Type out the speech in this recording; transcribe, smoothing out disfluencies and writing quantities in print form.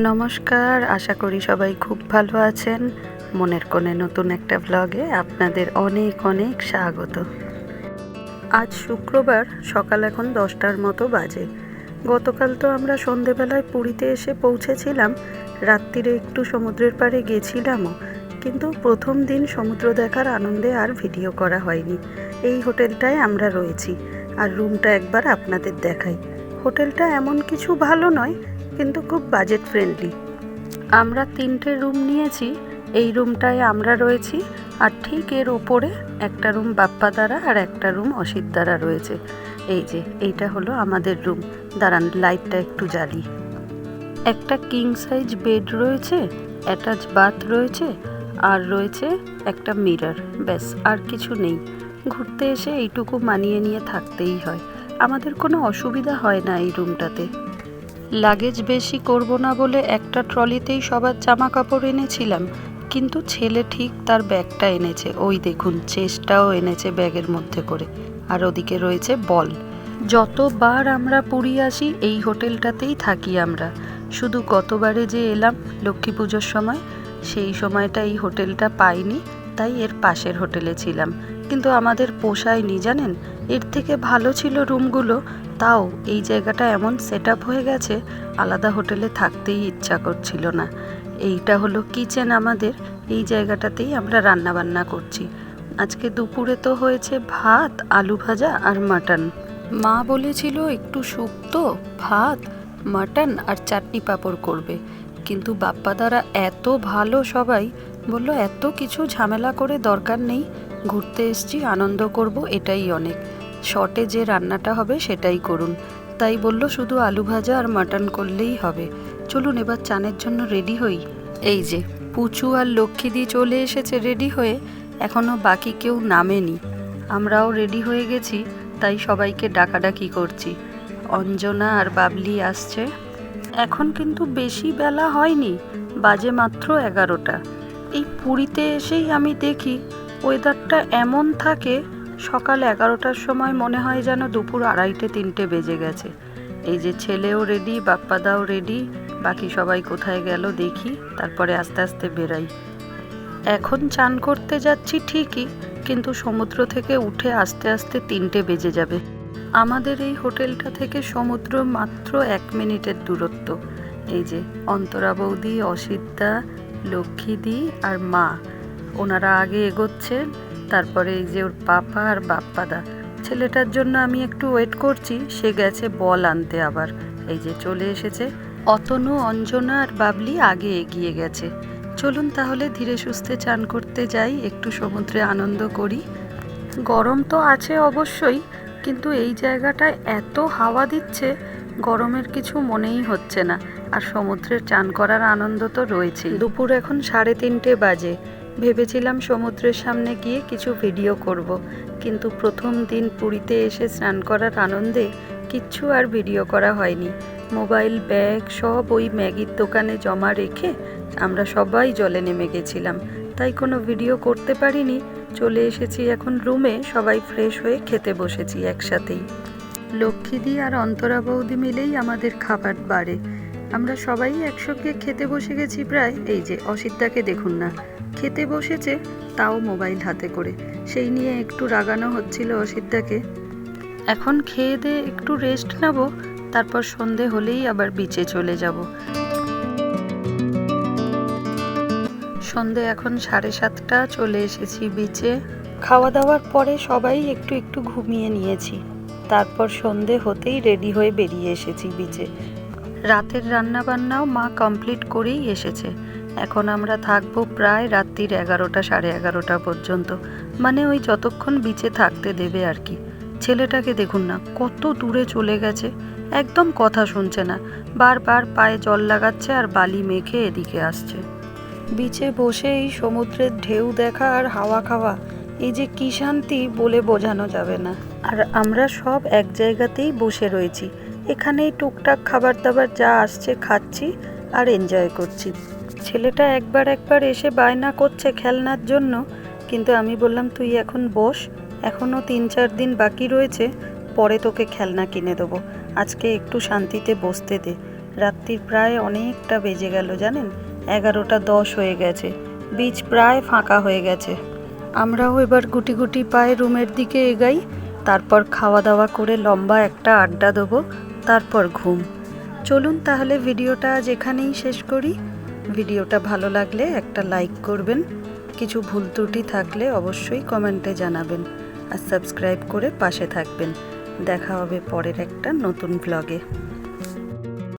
নমস্কার, আশা করি সবাই খুব ভালো আছেন। মনের কোণে নতুন একটা ব্লগে আপনাদের অনেক অনেক স্বাগত। আজ শুক্রবার, সকাল এখন 10টার মতো বাজে। গতকাল তো আমরা সন্ধেবেলায় পুরীতে এসে পৌঁছেছিলাম, রাত্রিরে একটু সমুদ্রের পাড়ে গেছিলামও, কিন্তু প্রথম দিন সমুদ্র দেখার আনন্দে আর ভিডিও করা হয়নি। এই হোটেলটায় আমরা রয়েছি, আর রুমটা একবার আপনাদের দেখাই। হোটেলটা এমন কিছু ভালো নয়, কিন্তু খুব বাজেট ফ্রেন্ডলি। আমরা 3টে রুম নিয়েছি। এই রুমটায় আমরা রয়েছি, আর ঠিক এর ওপরে একটা রুম বাপ্পাদারা আর একটা রুম অসিতদারা রয়েছে। এই যে এইটা হলো আমাদের রুম। দাঁড়ান, লাইটটা একটু জ্বালি। একটা কিং সাইজ বেড রয়েছে, অ্যাটাচ বাথ রয়েছে, আর রয়েছে একটা মিরর। ব্যাস, আর কিছু নেই। ঘুরতে এসে এইটুকু মানিয়ে নিয়ে থাকতেই হয়। আমাদের কোনো অসুবিধা হয় না এই রুমটাতে। লাগেজ বেশি করব না বলে একটা ট্রলিতেই সবার জামা কাপড় এনেছিলাম, কিন্তু ছেলে ঠিক তার ব্যাগটা এনেছে। ওই দেখুন, চেস্টটাও এনেছে ব্যাগের মধ্যে করে। আর ওদিকে রয়েছে বল। যতবার আমরা পুরী আসি এই হোটেলটাতেই থাকি আমরা। শুধু গতবারে যে এলাম লক্ষ্মী পুজোর সময়, সেই সময়টা এই হোটেলটা পাইনি, তাই এর পাশের হোটেলে ছিলাম। কিন্তু আমাদের পোষায়নি, জানেন। এর থেকে ভালো ছিল রুমগুলো, তাও এই জায়গাটা এমন সেট আপ হয়ে গেছে, আলাদা হোটেলে থাকতেই ইচ্ছা করছিল না। এইটা হলো কিচেন আমাদের। এই জায়গাটাতেই আমরা রান্না বান্না করছি। আজকে দুপুরে তো হয়েছে ভাত, আলু ভাজা আর মাটন। মা বলেছিল একটু শুক্তো, ভাত, মাটন আর চাটনি পাঁপড় করবে, কিন্তু বাপ্পাদারা এত ভালো সবাই, বলল এত কিছু ঝামেলা করে দরকার নেই, ঘুরতে এসছি, আনন্দ করব, এটাই অনেক। শর্টে যে রান্নাটা হবে সেটাই করুন। তাই বলল শুধু আলু ভাজা আর মাটন করলেই হবে। চলুন এবার চানের জন্য রেডি হই। এই যে পুচু আর লক্ষ্মীদি চলে এসেছে রেডি হয়ে, এখনও বাকি কেউ নামেনি। আমরাও রেডি হয়ে গেছি, তাই সবাইকে ডাকাডাকি করছি। অঞ্জনা আর বাবলি আসছে। এখন কিন্তু বেশি বেলা হয়নি, বাজে মাত্র 11টা। এই পুরীতে এসেই আমি দেখি ওয়েদারটা এমন থাকে, সকাল 11টার সময় মনে হয় যেন দুপুর 2:30-3টে বেজে গেছে। এই যে ছেলেও রেডি, বাপ্পাদাও রেডি, বাকি সবাই কোথায় গেল দেখি, তারপরে আস্তে আস্তে বেরাই। এখন চান করতে যাচ্ছি ঠিকই, কিন্তু সমুদ্র থেকে উঠে আস্তে আস্তে 3টে বেজে যাবে। আমাদের এই হোটেলটা থেকে সমুদ্র মাত্র 1 মিনিটের দূরত্ব। এই যে অন্তরা বৌদি, অসিতদা, লক্ষ্মীদি আর মা, ওনারা আগে এগোচ্ছেন। তারপরে এই যে ওর পাপা আর বাপ্পাদা। ছেলেটার জন্য আমি একটু ওয়েট করছি, সে গেছে বল আনতে আবার। এই যে চলে এসেছে। অতনু, অঞ্জনা আর বাবলি আগে এগিয়ে গেছে। চলুন তাহলে ধীরে সুস্থে চান করতে যাই, একটু সমুদ্রে আনন্দ করি। গরম তো আছে অবশ্যই, কিন্তু এই জায়গাটায় এত হাওয়া দিচ্ছে, গরমের কিছু মনেই হচ্ছে না। আর সমুদ্রের চান করার আনন্দ তো রয়েছেই। দুপুর এখন 3:30 বাজে। ভেবেছিলাম সমুদ্রের সামনে গিয়ে কিছু ভিডিও করব, কিন্তু প্রথম দিন পুরীতে এসে স্নান করার আনন্দে কিচ্ছু আর ভিডিও করা হয়নি। মোবাইল, ব্যাগ সব ওই ম্যাগির দোকানে জমা রেখে আমরা সবাই জলে নেমে গেছিলাম, তাই কোনো ভিডিও করতে পারিনি। চলে এসেছি এখন রুমে, সবাই ফ্রেশ হয়ে খেতে বসেছি একসাথেই। লক্ষ্মীদি আর অন্তরা বৌদি মিলেই আমাদের খাবার বাড়ে। আমরা সবাই একসঙ্গে খেতে বসে গেছি প্রায়। এই যে অসিতদাকে দেখুন না, খেতে বসেছে, তাও মোবাইল হাতে করে। সেই নিয়ে একটু রাগানো হচ্ছিল অসিতদাকে। এখন খেয়ে দিয়ে একটু রেস্ট নেব, তারপর সন্ধে হলেই আবার বিচে চলে যাব। সন্ধে এখন 7:30, চলে এসেছি বিচে। খাওয়া দাওয়ার পরে সবাই একটু একটু ঘুমিয়ে নিয়েছি। তারপর সন্ধে হতেই রেডি হয়ে বেরিয়ে এসেছি বিচে। রাতের রান্না বান্নাও মা কমপ্লিট করেই এসেছে। এখন আমরা থাকবো প্রায় রাত্রির 11টা, 11:30 পর্যন্ত, মানে ওই যতক্ষণ বিচে থাকতে দেবে আর কি। ছেলেটাকে দেখুন না, কত দূরে চলে গেছে, একদম কথা শুনছে না, বারবার পায়ে জল লাগাচ্ছে আর বালি মেখে এদিকে আসছে। বিচে বসে এই সমুদ্রের ঢেউ দেখা আর হাওয়া খাওয়া, এই যে কি শান্তি বলে বোঝানো যাবে না। আর আমরা সব এক জায়গাতেই বসে রয়েছি, এখানেই টুকটাক খাবার দাবার যা আসছে খাচ্ছি আর এনজয় করছি। ছেলেটা একবার এসে বায়না করছে খেলনার জন্য, কিন্তু আমি বললাম তুই এখন বস, এখনও 3-4 দিন বাকি রয়েছে, পরে তোকে খেলনা কিনে দেবো, আজকে একটু শান্তিতে বসতে দে। রাত্রির প্রায় অনেকটা বেজে গেল জানেন, 11টা 10 হয়ে গেছে। বিচ প্রায় ফাঁকা হয়ে গেছে। আমরাও এবার গুটি গুটি পায়ে রুমের দিকে এগাই। তারপর খাওয়া দাওয়া করে লম্বা একটা আড্ডা দেবো, তারপর ঘুম। চলুন তাহলে ভিডিওটা আজ এখানেই শেষ করি। ভিডিওটা ভালো লাগলে একটা লাইক করবেন, কিছু ভুল ত্রুটি থাকলে অবশ্যই কমেন্টে জানাবেন, আর সাবস্ক্রাইব করে পাশে থাকবেন। দেখা হবে পরের একটা নতুন ব্লগে।